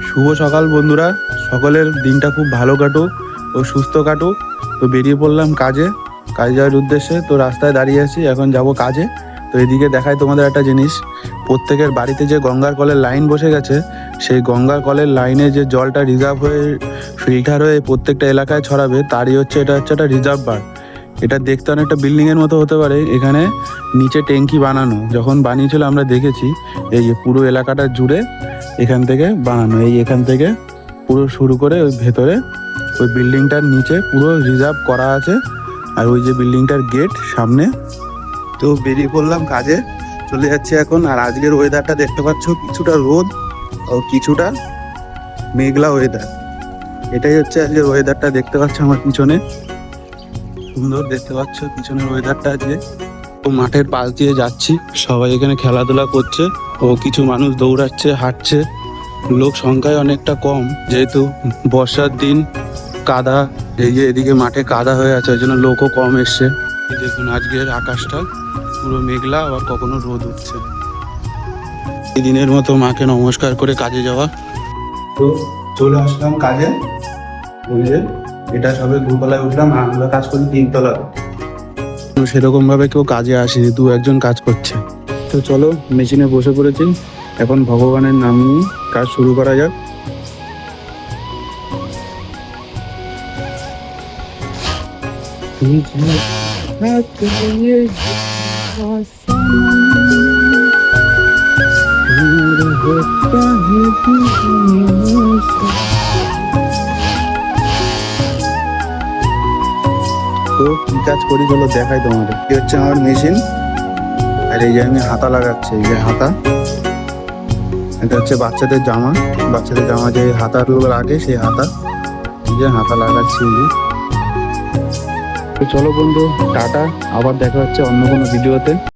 শুভ সকাল বন্ধুরা, সকলের দিনটা খুব ভালো কাটুক ও সুস্থ কাটুক। তো বেরিয়ে পড়লাম কাজে যাওয়ার উদ্দেশ্যে। তো রাস্তায় দাঁড়িয়ে আছি, এখন যাব কাজে। তো এদিকে দেখায় তোমাদের একটা জিনিস, প্রত্যেকের বাড়িতে যে গঙ্গার কলের লাইন বসে গেছে, সেই গঙ্গার কলের লাইনে যে জলটা রিজার্ভ হয়ে ফিল্টার হয়ে প্রত্যেকটা এলাকায় ছড়াবে, তারই হচ্ছে এটা হচ্ছে একটা রিজার্ভ বার। এটা দেখতে অনেকটা বিল্ডিংয়ের মতো হতে পারে। এখানে নিচে ট্যাঙ্কি বানানো, যখন বানিয়েছিল আমরা দেখেছি। এই যে পুরো এলাকাটা জুড়ে এখান থেকে বানানো, এখান থেকে পুরো শুরু করে ওই ভেতরে ওই বিল্ডিংটার নিচে পুরো রিজার্ভ করা আছে। আর ওই যে বিল্ডিংটার গেট সামনে। তো বেরিয়ে পড়লাম কাজে, চলে যাচ্ছে এখন। আর আজকের ওয়েদারটা দেখতে পাচ্ছ, কিছুটা রোদ ও কিছুটা মেঘলা ওয়েদার। এটাই হচ্ছে আজকের ওয়েদারটা, দেখতে পাচ্ছ আমার পিছনে, সুন্দর দেখতে পাচ্ছ পিছনের ওয়েদারটা আজকে। তো মাঠের পাশ দিয়ে যাচ্ছি, সবাই এখানে খেলাধুলা করছে ও কিছু মানুষ দৌড়াচ্ছে, হাঁটছে। লোক সংখ্যায় অনেকটা কম, যেহেতু বর্ষার দিন, কাদা, এই যে এদিকে মাঠে কাদা হয়ে আছে, ওই জন্য লোকও কম এসছে। দেখুন আজকের আকাশটা পুরো মেঘলা, আবার কখনো রোদ উঠছে। এই দিনের মতো মাকে নমস্কার করে কাজে যাওয়া। তো চলে আসলাম কাজে। ওই যে এটা সবে দুতলায় উঠলাম, আর আমরা কাজ করি তিনতলা। সেরকম ভাবে কেউ কাজে আসেনি, দু একজন কাজ করছে। তো চলো মেশিনে বসে পড়েছি, এখন ভগবানের নাম নিয়ে কাজ শুরু করা যাক। তো কি কাজ করি চলো দেখাই তোমাদের। এই হচ্ছে আমার মেশিন, আর এই যে আমি হাতা লাগাচ্ছি। এই যে হাতা, এটা হচ্ছে বাচ্চাদের জামা যে হাতার লাগে, সেই হাতা। এই যে হাতা লাগাচ্ছি। তো চলো বন্ধু, টাটা, আবার দেখা হচ্ছে অন্য কোনো ভিডিওতে।